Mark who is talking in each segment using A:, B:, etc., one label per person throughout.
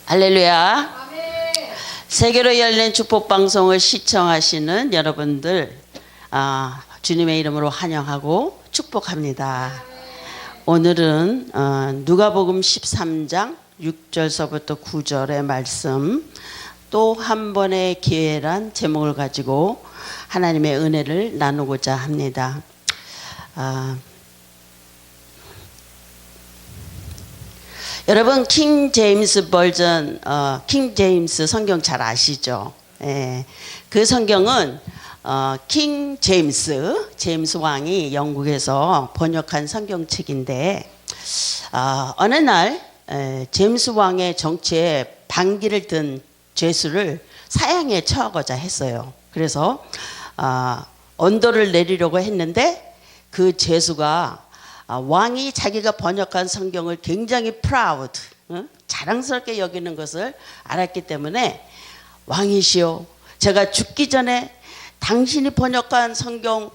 A: 할렐루야. 세계로 열린 축복방송을 시청하시는 여러분들, 주님의 이름으로 환영하고 축복합니다. 오늘은 누가복음 13장 6절서부터 9절의 말씀, 또 한 번의 기회란 제목을 가지고 하나님의 은혜를 나누고자 합니다. 여러분, 킹 제임스 버전, 킹 제임스 성경 잘 아시죠? 예, 그 성경은 킹 제임스 왕이 영국에서 번역한 성경책인데, 어느 날 제임스 왕의 정치에 반기를 든 죄수를 사형에 처하고자 했어요. 그래서 언도를 내리려고 했는데, 그 죄수가 왕이 자기가 번역한 성경을 굉장히 프라우드, 자랑스럽게 여기는 것을 알았기 때문에, 왕이시여, 제가 죽기 전에 당신이 번역한 성경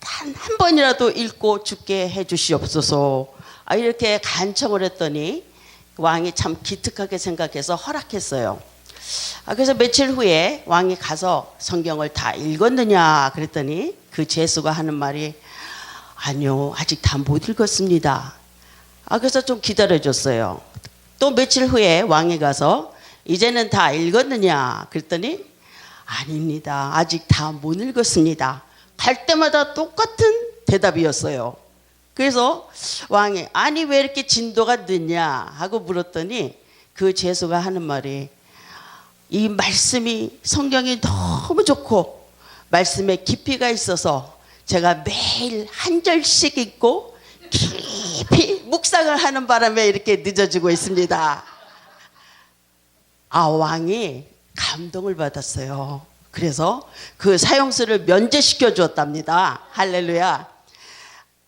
A: 한 번이라도 읽고 죽게 해주시옵소서, 이렇게 간청을 했더니 왕이 참 기특하게 생각해서 허락했어요. 그래서 며칠 후에 왕이 가서 성경을 다 읽었느냐 그랬더니 그 죄수가 하는 말이, 아니요, 아직 다 못 읽었습니다. 그래서 좀 기다려줬어요. 또 며칠 후에 왕이 가서 이제는 다 읽었느냐 그랬더니, 아닙니다, 아직 다 못 읽었습니다. 갈 때마다 똑같은 대답이었어요. 그래서 왕이, 아니 왜 이렇게 진도가 늦냐 하고 물었더니 그 죄수가 하는 말이, 이 말씀이, 성경이 너무 좋고 말씀에 깊이가 있어서 제가 매일 한 절씩 읽고 깊이 묵상을 하는 바람에 이렇게 늦어지고 있습니다. 왕이 감동을 받았어요. 그래서 그 사형수를 면제시켜 주었답니다. 할렐루야.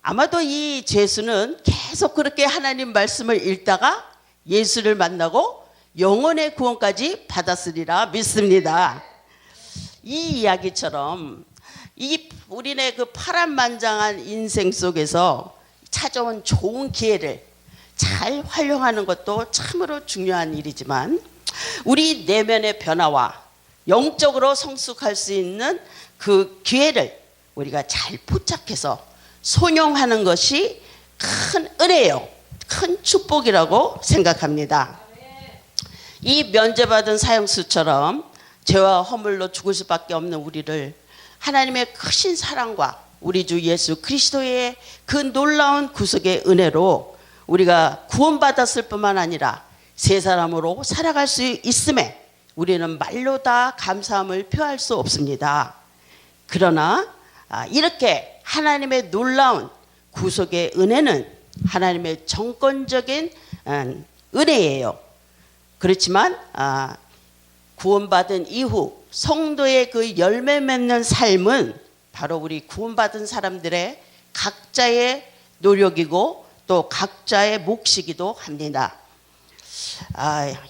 A: 아마도 이 죄수는 계속 그렇게 하나님 말씀을 읽다가 예수를 만나고 영혼의 구원까지 받았으리라 믿습니다. 이 이야기처럼 우리네 그 파란만장한 인생 속에서 찾아온 좋은 기회를 잘 활용하는 것도 참으로 중요한 일이지만, 우리 내면의 변화와 영적으로 성숙할 수 있는 그 기회를 우리가 잘 포착해서 손용하는 것이 큰 은혜요, 큰 축복이라고 생각합니다. 이 면제받은 사형수처럼 죄와 허물로 죽을 수밖에 없는 우리를 하나님의 크신 사랑과 우리 주 예수 그리스도의 그 놀라운 구속의 은혜로 우리가 구원받았을 뿐만 아니라 새 사람으로 살아갈 수 있음에 우리는 말로 다 감사함을 표할 수 없습니다. 그러나 이렇게 하나님의 놀라운 구속의 은혜는 하나님의 정권적인 은혜예요. 그렇지만 구원받은 이후 성도의 그 열매 맺는 삶은 바로 우리 구원받은 사람들의 각자의 노력이고 또 각자의 몫이기도 합니다.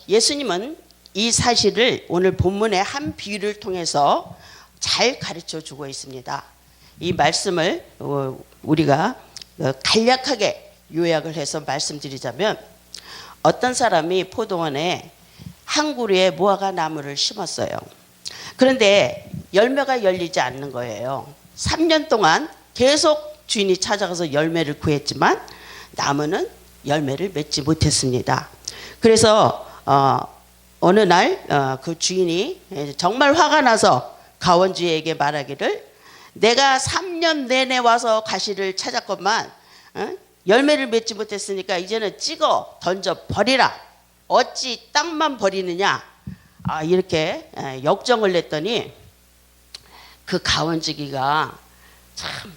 A: 예수님은 이 사실을 오늘 본문의 한 비유를 통해서 잘 가르쳐 주고 있습니다. 이 말씀을 우리가 간략하게 요약을 해서 말씀드리자면, 어떤 사람이 포도원에 한 그루에 무화과 나무를 심었어요. 그런데 열매가 열리지 않는 거예요. 3년 동안 계속 주인이 찾아가서 열매를 구했지만 나무는 열매를 맺지 못했습니다. 그래서 어느 날 그 주인이 정말 화가 나서 가원주에게 말하기를, 내가 3년 내내 와서 가시를 찾았건만 열매를 맺지 못했으니까 이제는 찍어 던져 버리라. 어찌 땅만 버리느냐. 이렇게 역정을 냈더니 그 가원주기가 참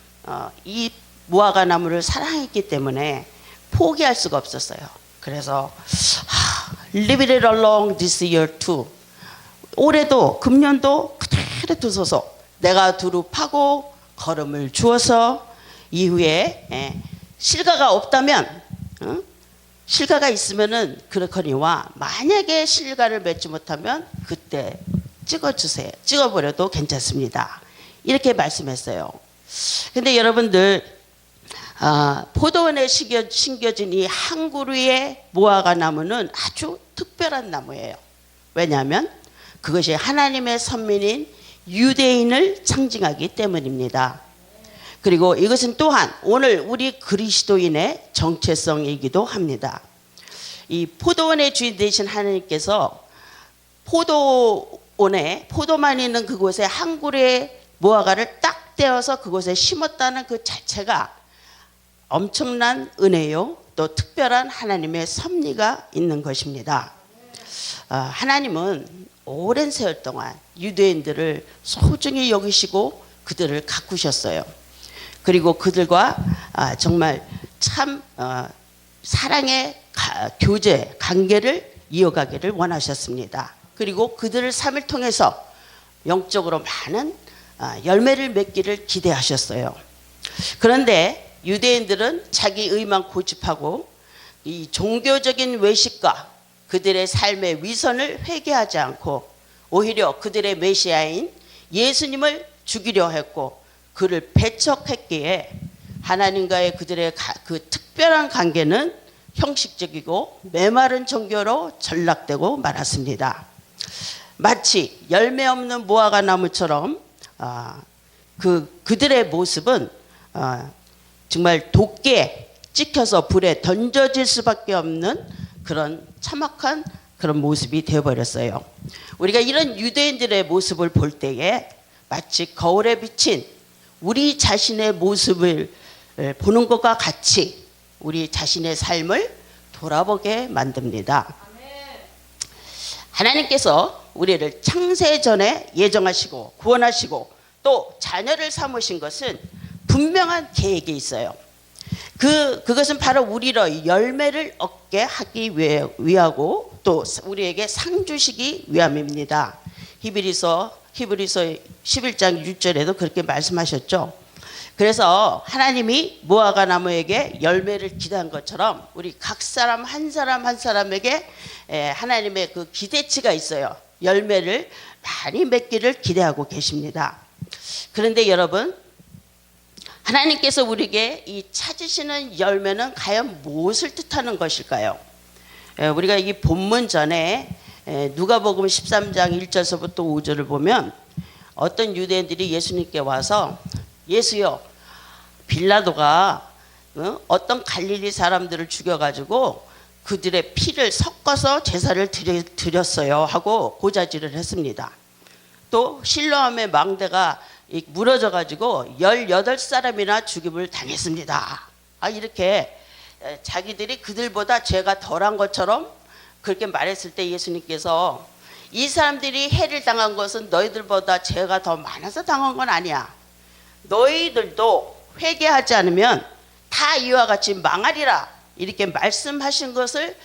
A: 이 무화과 나무를 사랑했기 때문에 포기할 수가 없었어요. 그래서 leave it alone this year too. 올해도 금년도 그대로 두소서. 내가 두루 파고 거름을 주어서 이후에 실과가 없다면, 실과가 있으면은 그렇거니와 만약에 실과를 맺지 못하면 그때 찍어주세요. 찍어버려도 괜찮습니다. 이렇게 말씀했어요. 근데 여러분들, 포도원에 심겨진 이 한 그루의 무화과 나무는 아주 특별한 나무예요. 왜냐하면 그것이 하나님의 선민인 유대인을 상징하기 때문입니다. 그리고 이것은 또한 오늘 우리 그리스도인의 정체성이기도 합니다. 이 포도원의 주인 되신 하나님께서 포도만 있는 그곳에 한 그루의 무화과를 딱 떼어서 그곳에 심었다는 그 자체가 엄청난 은혜요, 또 특별한 하나님의 섭리가 있는 것입니다. 하나님은 오랜 세월 동안 유대인들을 소중히 여기시고 그들을 가꾸셨어요. 그리고 그들과 정말 참 사랑의 교제, 관계를 이어가기를 원하셨습니다. 그리고 그들을 삶을 통해서 영적으로 많은 열매를 맺기를 기대하셨어요. 그런데 유대인들은 자기 의만 고집하고 이 종교적인 외식과 그들의 삶의 위선을 회개하지 않고 오히려 그들의 메시아인 예수님을 죽이려 했고 그를 배척했기에 하나님과의 그들의 그 특별한 관계는 형식적이고 메마른 종교로 전락되고 말았습니다. 마치 열매 없는 무화과 나무처럼 그들의 모습은 정말 도끼에 찍혀서 불에 던져질 수밖에 없는 그런 참혹한 그런 모습이 되어버렸어요. 우리가 이런 유대인들의 모습을 볼 때에 마치 거울에 비친 우리 자신의 모습을 보는 것과 같이 우리 자신의 삶을 돌아보게 만듭니다. 하나님께서 우리를 창세 전에 예정하시고 구원하시고 또 자녀를 삼으신 것은 분명한 계획이 있어요. 그것은 바로 우리로 열매를 얻게 하기 위하고 또 우리에게 상 주시기 위함입니다. 히브리서 11장 6절에도 그렇게 말씀하셨죠. 그래서 하나님이 무화과 나무에게 열매를 기대한 것처럼 우리 각 사람 한 사람에게 하나님의 그 기대치가 있어요. 열매를 많이 맺기를 기대하고 계십니다. 그런데 여러분, 하나님께서 우리에게 이 찾으시는 열매는 과연 무엇을 뜻하는 것일까요? 우리가 이 본문 전에 누가복음 13장 1절서부터 5절을 보면 어떤 유대인들이 예수님께 와서 예수여, 빌라도가 어떤 갈릴리 사람들을 죽여가지고 그들의 피를 섞어서 제사를 드렸어요 하고 고자질을 했습니다. 또 실로암의 망대가 무너져가지고 18사람이나 죽임을 당했습니다. 이렇게 자기들이 그들보다 죄가 덜한 것처럼 그렇게 말했을 때 예수님께서 이 사람들이 해를 당한 것은 너희들보다 죄가 더 많아서 당한 건 아니야. 너희들도 회개하지 않으면 다 이와 같이 망하리라. 이렇게 말씀하신 것을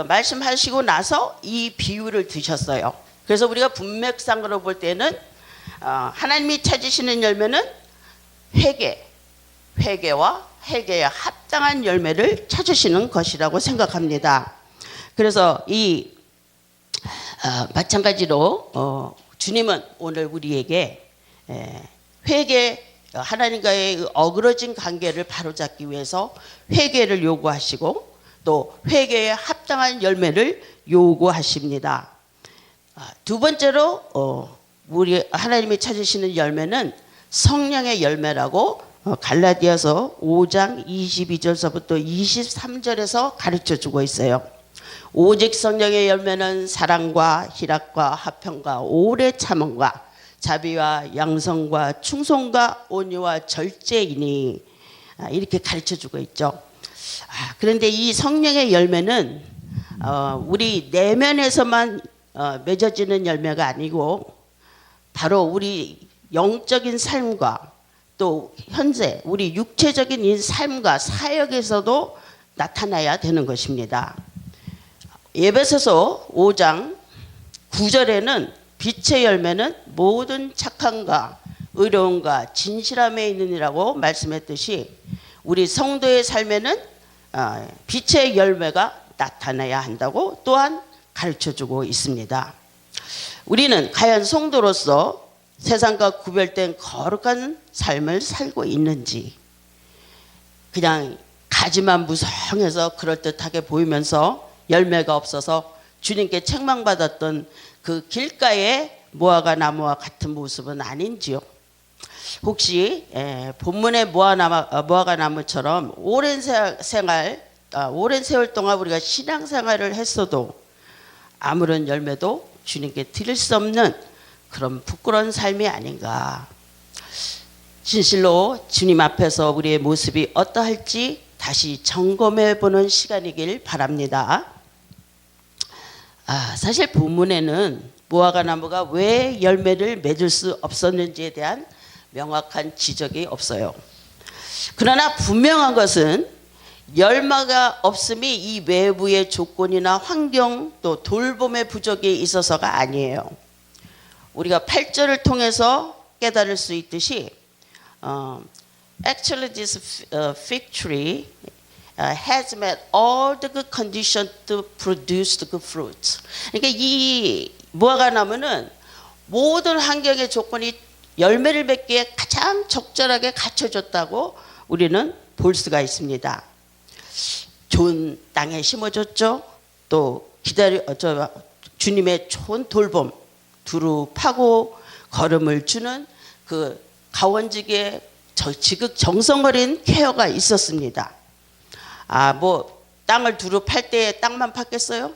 A: 말씀하시고 나서 이 비유를 드셨어요. 그래서 우리가 문맥상으로 볼 때는 하나님이 찾으시는 열매는 회개와 회개에 합당한 열매를 찾으시는 것이라고 생각합니다. 그래서 이 마찬가지로 주님은 오늘 우리에게 하나님과의 어그러진 관계를 바로잡기 위해서 회개를 요구하시고 또 회개에 합당한 열매를 요구하십니다. 두 번째로 우리 하나님이 찾으시는 열매는 성령의 열매라고 갈라디아서 5장 22절서부터 23절에서 가르쳐주고 있어요. 오직 성령의 열매는 사랑과 희락과 화평과 오래 참음과 자비와 양성과 충성과 온유와 절제이니 이렇게 가르쳐주고 있죠. 그런데 이 성령의 열매는 우리 내면에서만 맺어지는 열매가 아니고 바로 우리 영적인 삶과 또 현재 우리 육체적인 이 삶과 사역에서도 나타나야 되는 것입니다. 에베소서 5장 9절에는 빛의 열매는 모든 착함과 의로움과 진실함에 있느니라고 말씀했듯이 우리 성도의 삶에는 빛의 열매가 나타나야 한다고 또한 가르쳐주고 있습니다. 우리는 과연 성도로서 세상과 구별된 거룩한 삶을 살고 있는지, 그냥 가지만 무성해서 그럴듯하게 보이면서 열매가 없어서 주님께 책망받았던 그 길가의 무화과 나무와 같은 모습은 아닌지요? 혹시 본문의 무화과 나무처럼 오랜 세월 동안 우리가 신앙생활을 했어도 아무런 열매도 주님께 드릴 수 없는 그런 부끄러운 삶이 아닌가. 진실로 주님 앞에서 우리의 모습이 어떠할지 다시 점검해 보는 시간이길 바랍니다. 사실 본문에는 무화과 나무가 왜 열매를 맺을 수 없었는지에 대한 명확한 지적이 없어요. 그러나 분명한 것은 열매가 없음이 이 외부의 조건이나 환경 또 돌봄의 부족이 있어서가 아니에요. 우리가 8절을 통해서 깨달을 수 있듯이 Actually this fig tree has met all the good conditions to produce the good fruits. 그러니까 이 무화과 나무는 모든 환경의 조건이 열매를 맺기에 가장 적절하게 갖춰졌다고 우리는 볼 수가 있습니다. 좋은 땅에 심어졌죠. 또 주님의 좋은 돌봄, 두루 파고 거름을 주는 그 가원직의 지극정성어린 케어가 있었습니다. 뭐 땅을 두루 팔 때 땅만 팠겠어요?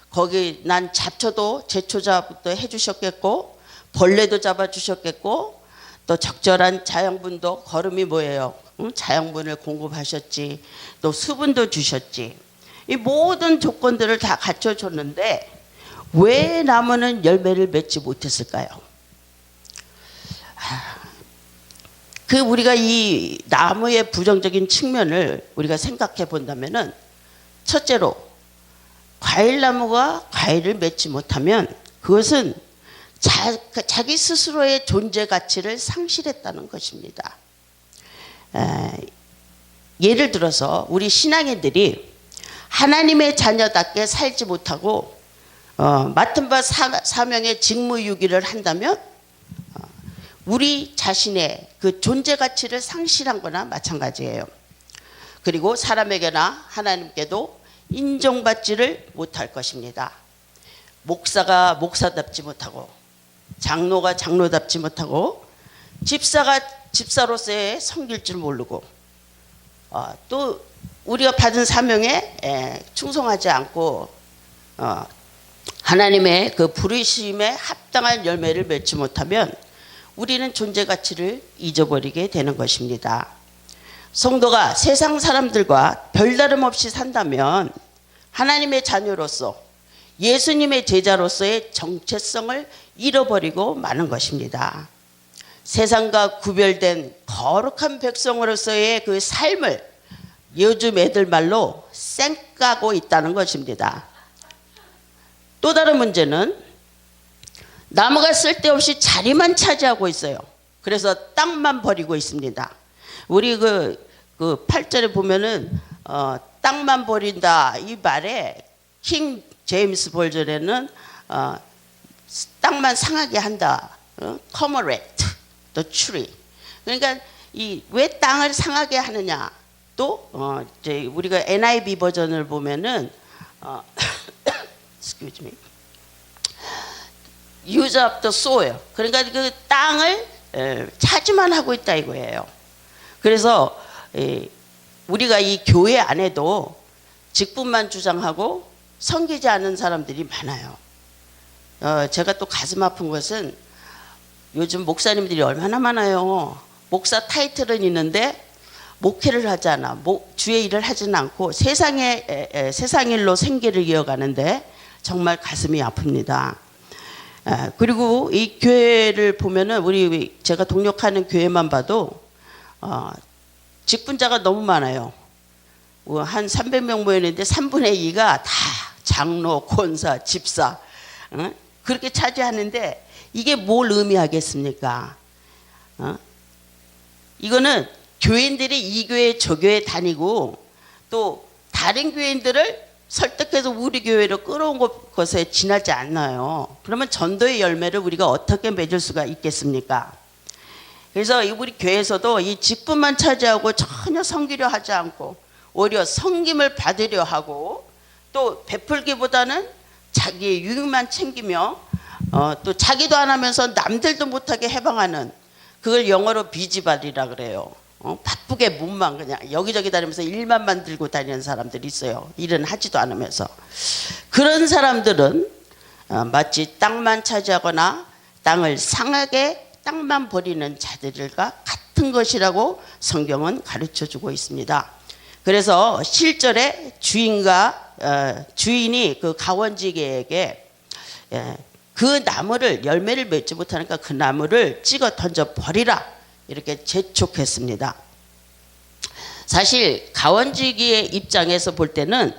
A: 거기 난 잡초도 제초자부터 해주셨겠고 벌레도 잡아주셨겠고 또 적절한 자양분도 거름이 뭐예요? 자양분을 공급하셨지. 또 수분도 주셨지. 이 모든 조건들을 다 갖춰줬는데 왜 나무는 열매를 맺지 못했을까요? 우리가 이 나무의 부정적인 측면을 우리가 생각해 본다면은 첫째로 과일나무가 과일을 맺지 못하면 그것은 자기 스스로의 존재 가치를 상실했다는 것입니다. 예를 들어서 우리 신앙인들이 하나님의 자녀답게 살지 못하고 맡은 바 사명의 직무유기를 한다면 우리 자신의 그 존재 가치를 상실한 거나 마찬가지예요. 그리고 사람에게나 하나님께도 인정받지를 못할 것입니다. 목사가 목사답지 못하고 장로가 장로답지 못하고 집사가 집사로서의 섬길 줄 모르고 또 우리가 받은 사명에 충성하지 않고 하나님의 그 부르심에 합당한 열매를 맺지 못하면 우리는 존재 가치를 잊어버리게 되는 것입니다. 성도가 세상 사람들과 별다름 없이 산다면 하나님의 자녀로서 예수님의 제자로서의 정체성을 잃어버리고 마는 것입니다. 세상과 구별된 거룩한 백성으로서의 그 삶을 요즘 애들 말로 쌩까고 있다는 것입니다. 또 다른 문제는 나무가 쓸데없이 자리만 차지하고 있어요. 그래서 땅만 버리고 있습니다. 우리 그 8절에 보면은 땅만 버린다 이 말에 킹 제임스 버전에는 땅만 상하게 한다. Commorate the tree. 그러니까 왜 땅을 상하게 하느냐? 또 이제 우리가 NIV 버전을 보면은 excuse me. use up the soil. 그러니까 그 땅을 차지만 하고 있다 이거예요. 그래서 우리가 이 교회 안에도 직분만 주장하고 섬기지 않는 사람들이 많아요. 제가 또 가슴 아픈 것은 요즘 목사님들이 얼마나 많아요. 목사 타이틀은 있는데 목회를 하지 않아. 주의 일을 하지는 않고 세상 일로 생계를 이어가는데 정말 가슴이 아픕니다. 그리고 이 교회를 보면은 제가 동력하는 교회만 봐도 직분자가 너무 많아요. 한 300명 모였는데 3분의 2가 다 장로, 권사, 집사 그렇게 차지하는데 이게 뭘 의미하겠습니까? 이거는 교인들이 이 교회 저 교회 다니고 또 다른 교인들을 설득해서 우리 교회로 끌어온 것에 지나지 않나요? 그러면 전도의 열매를 우리가 어떻게 맺을 수가 있겠습니까? 그래서 우리 교회에서도 이 직분만 차지하고 전혀 섬기려 하지 않고 오히려 섬김을 받으려 하고 또 베풀기보다는 자기의 유익만 챙기며 또 자기도 안 하면서 남들도 못하게 해방하는, 그걸 영어로 비지발이라 그래요. 바쁘게 몸만 그냥 여기저기 다니면서 일만 만들고 다니는 사람들이 있어요. 일은 하지도 않으면서. 그런 사람들은 마치 땅만 차지하거나 땅을 상하게 땅만 버리는 자들과 같은 것이라고 성경은 가르쳐주고 있습니다. 그래서 실절에 주인이 그 가원지기에게 그 나무를 열매를 맺지 못하니까 그 나무를 찍어 던져 버리라 이렇게 재촉했습니다. 사실 가원지기의 입장에서 볼 때는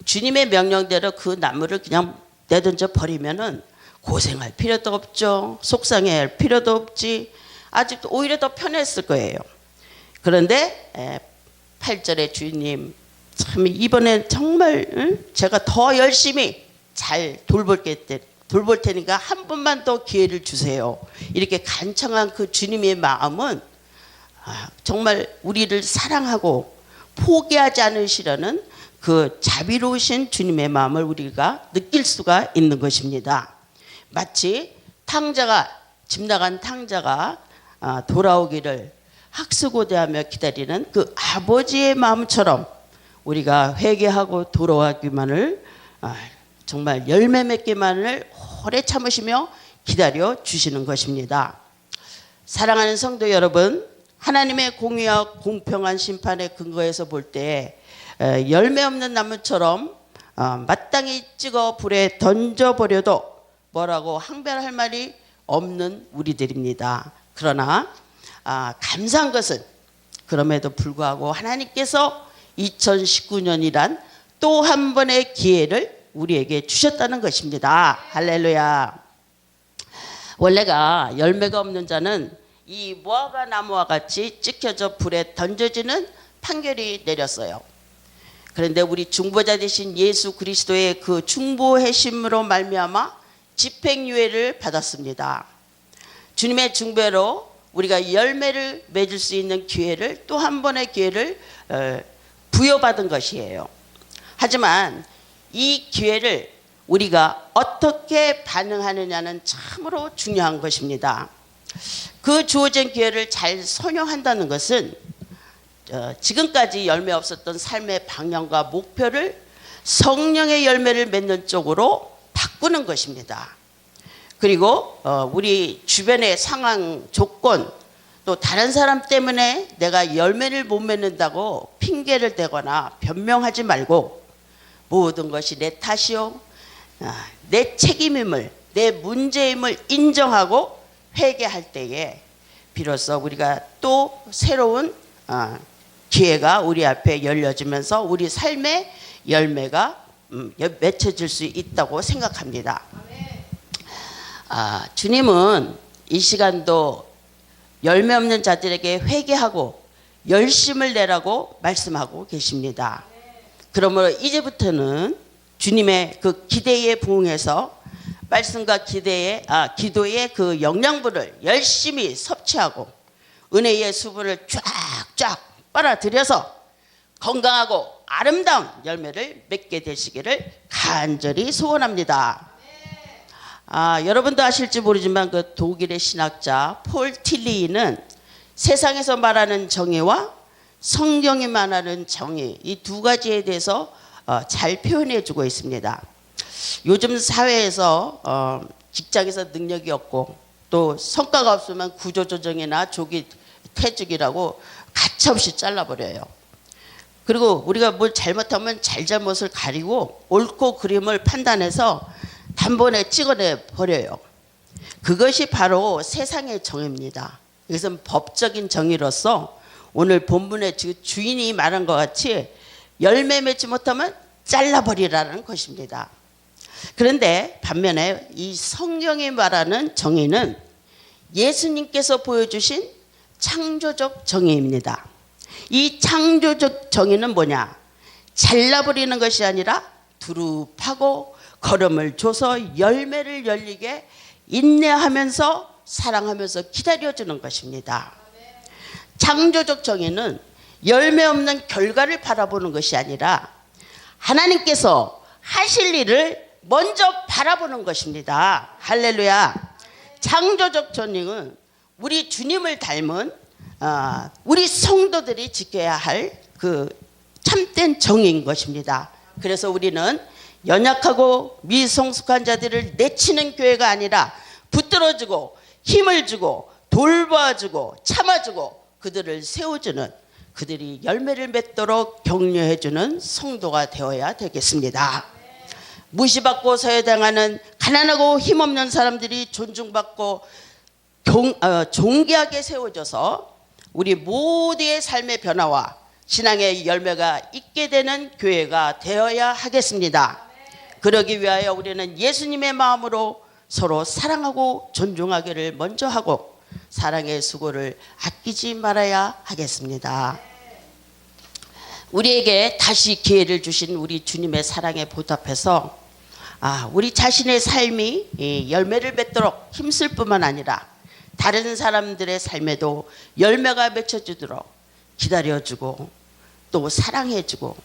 A: 주님의 명령대로 그 나무를 그냥 내던져 버리면은 고생할 필요도 없죠. 속상해할 필요도 없지. 아직도 오히려 더 편했을 거예요. 그런데 8절에 주님 참 이번엔 정말 제가 더 열심히 잘 돌볼 테니까 한 번만 더 기회를 주세요. 이렇게 간청한 그 주님의 마음은 정말 우리를 사랑하고 포기하지 않으시려는 그 자비로우신 주님의 마음을 우리가 느낄 수가 있는 것입니다. 마치 집 나간 탕자가 돌아오기를 학수고대하며 기다리는 그 아버지의 마음처럼 우리가 회개하고 돌아오기만을 정말 열매 맺기만을 오래 참으시며 기다려 주시는 것입니다. 사랑하는 성도 여러분, 하나님의 공의와 공평한 심판의 근거에서 볼 때 열매 없는 나무처럼 마땅히 찍어 불에 던져버려도 뭐라고 항변할 말이 없는 우리들입니다. 그러나 감사한 것은 그럼에도 불구하고 하나님께서 2019년이란 또 한 번의 기회를 우리에게 주셨다는 것입니다. 할렐루야. 원래가 열매가 없는 자는 이 무화과 나무와 같이 찍혀져 불에 던져지는 판결이 내렸어요. 그런데 우리 중보자 되신 예수 그리스도의 그 중보하심으로 말미암아 집행유예를 받았습니다. 주님의 중보로 우리가 열매를 맺을 수 있는 기회를, 또 한 번의 기회를 부여받은 것이에요. 하지만 이 기회를 우리가 어떻게 반응하느냐는 참으로 중요한 것입니다. 그 주어진 기회를 잘 선용한다는 것은 지금까지 열매 없었던 삶의 방향과 목표를 성령의 열매를 맺는 쪽으로 바꾸는 것입니다. 그리고 우리 주변의 상황, 조건, 또 다른 사람 때문에 내가 열매를 못 맺는다고 핑계를 대거나 변명하지 말고 모든 것이 내 탓이요, 내 책임임을, 내 문제임을 인정하고 회개할 때에 비로소 우리가 또 새로운 기회가 우리 앞에 열려지면서 우리 삶의 열매가 맺혀질 수 있다고 생각합니다. 주님은 이 시간도 열매 없는 자들에게 회개하고 열심을 내라고 말씀하고 계십니다. 그러므로 이제부터는 주님의 그 기대에 부응해서 말씀과 기도의 그 영양분을 열심히 섭취하고 은혜의 수분을 쫙쫙 빨아들여서 건강하고 아름다운 열매를 맺게 되시기를 간절히 소원합니다. 여러분도 아실지 모르지만 그 독일의 신학자 폴 틸리히는 세상에서 말하는 정의와 성경이 말하는 정의, 이 두 가지에 대해서 잘 표현해 주고 있습니다. 요즘 사회에서 직장에서 능력이 없고 또 성과가 없으면 구조조정이나 조기 퇴직이라고 가차없이 잘라버려요. 그리고 우리가 뭘 잘못하면 잘잘못을 가리고 옳고 그름을 판단해서 단번에 찍어내 버려요. 그것이 바로 세상의 정의입니다. 이것은 법적인 정의로서 오늘 본문의 주인이 말한 것 같이 열매 맺지 못하면 잘라버리라는 것입니다. 그런데 반면에 이 성경이 말하는 정의는 예수님께서 보여주신 창조적 정의입니다. 이 창조적 정의는 뭐냐? 잘라버리는 것이 아니라 두루 파고 걸음을 줘서 열매를 열리게 인내하면서 사랑하면서 기다려주는 것입니다. 창조적 정의는 열매 없는 결과를 바라보는 것이 아니라 하나님께서 하실 일을 먼저 바라보는 것입니다. 할렐루야. 창조적 정의는 우리 주님을 닮은 우리 성도들이 지켜야 할 그 참된 정의인 것입니다. 그래서 우리는 연약하고 미성숙한 자들을 내치는 교회가 아니라 붙들어주고 힘을 주고 돌봐주고 참아주고 그들을 세워주는, 그들이 열매를 맺도록 격려해주는 성도가 되어야 되겠습니다. 무시받고 서해당하는 가난하고 힘없는 사람들이 존중받고 존귀하게 세워져서 우리 모두의 삶의 변화와 신앙의 열매가 있게 되는 교회가 되어야 하겠습니다. 그러기 위하여 우리는 예수님의 마음으로 서로 사랑하고 존중하기를 먼저 하고 사랑의 수고를 아끼지 말아야 하겠습니다. 우리에게 다시 기회를 주신 우리 주님의 사랑에 보답해서 우리 자신의 삶이 열매를 맺도록 힘쓸 뿐만 아니라 다른 사람들의 삶에도 열매가 맺혀지도록 기다려주고 또 사랑해주고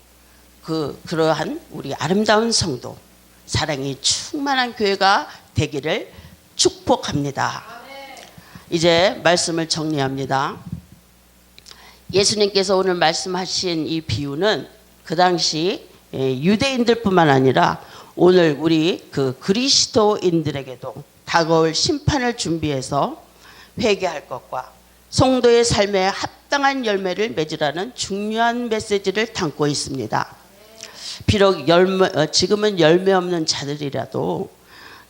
A: 그러한 우리 아름다운 성도, 사랑이 충만한 교회가 되기를 축복합니다. 이제 말씀을 정리합니다. 예수님께서 오늘 말씀하신 이 비유는 그 당시 유대인들뿐만 아니라 오늘 우리 그리스도인들에게도 다가올 심판을 준비해서 회개할 것과 성도의 삶에 합당한 열매를 맺으라는 중요한 메시지를 담고 있습니다. 비록 지금은 열매 없는 자들이라도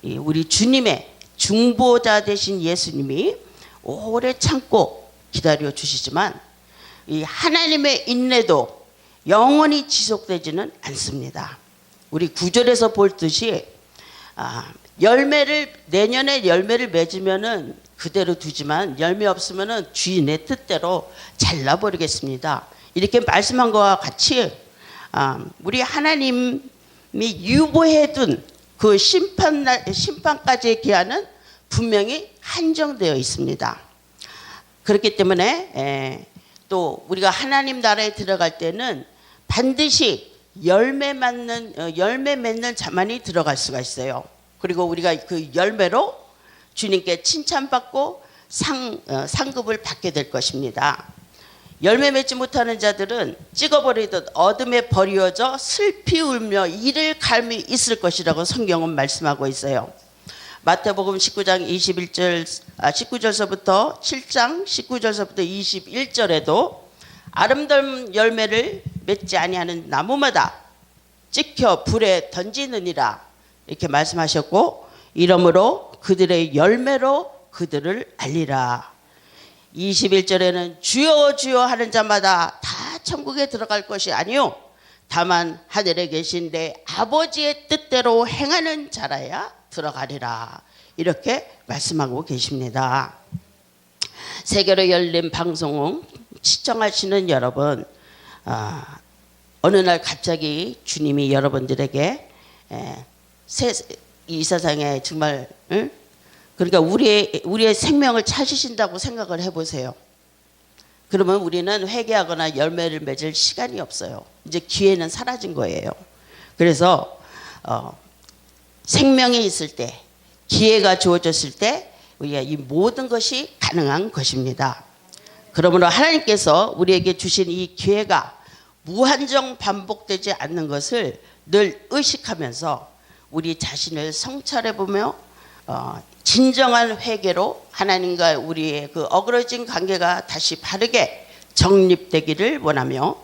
A: 우리 주님의 중보자 되신 예수님이 오래 참고 기다려 주시지만 이 하나님의 인내도 영원히 지속되지는 않습니다. 우리 9절에서 볼 듯이 내년에 열매를 맺으면은 그대로 두지만 열매 없으면은 주인의 뜻대로 잘라버리겠습니다. 이렇게 말씀한 것과 같이 우리 하나님이 유보해둔 그 심판까지의 기한은 분명히 한정되어 있습니다. 그렇기 때문에 또 우리가 하나님 나라에 들어갈 때는 반드시 열매 맺는 자만이 들어갈 수가 있어요. 그리고 우리가 그 열매로 주님께 칭찬받고 상급을 받게 될 것입니다. 열매 맺지 못하는 자들은 찍어버리듯 어둠에 버려져 슬피 울며 이를 갈미 있을 것이라고 성경은 말씀하고 있어요. 마태복음 19장 19절서부터 7장 19절서부터 21절에도 아름다운 열매를 맺지 아니하는 나무마다 찍혀 불에 던지느니라 이렇게 말씀하셨고, 이러므로 그들의 열매로 그들을 알리라. 21절에는 주여 주여 하는 자마다 다 천국에 들어갈 것이 아니요 다만 하늘에 계신 내 아버지의 뜻대로 행하는 자라야 들어가리라. 이렇게 말씀하고 계십니다. 세계로 열린 방송 시청하시는 여러분, 어느 날 갑자기 주님이 여러분들에게 이 세상에 정말 그러니까 우리의 생명을 찾으신다고 생각을 해보세요. 그러면 우리는 회개하거나 열매를 맺을 시간이 없어요. 이제 기회는 사라진 거예요. 그래서 생명이 있을 때, 기회가 주어졌을 때 우리가 이 모든 것이 가능한 것입니다. 그러므로 하나님께서 우리에게 주신 이 기회가 무한정 반복되지 않는 것을 늘 의식하면서 우리 자신을 성찰해보며 진정한 회개로 하나님과 우리의 그 어그러진 관계가 다시 바르게 정립되기를 원하며,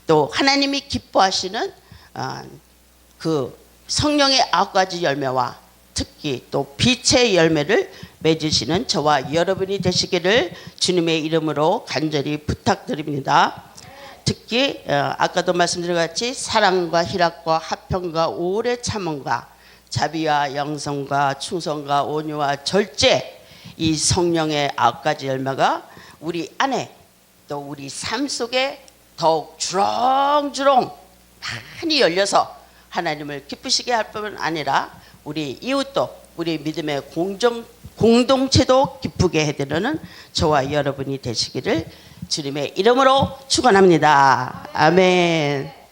A: 또 하나님이 기뻐하시는 그 성령의 9가지 열매와 특히 또 빛의 열매를 맺으시는 저와 여러분이 되시기를 주님의 이름으로 간절히 부탁드립니다. 특히 아까도 말씀드린 것 같이 사랑과 희락과 화평과 오래 참음과 자비와 영성과 충성과 온유와 절제, 이 성령의 9가지 열매가 우리 안에 또 우리 삶 속에 더욱 주렁주렁 많이 열려서 하나님을 기쁘시게 할 뿐만 아니라 우리 이웃도 우리 믿음의 공동체도 기쁘게 해드리는 저와 여러분이 되시기를 주님의 이름으로 축원합니다. 아멘.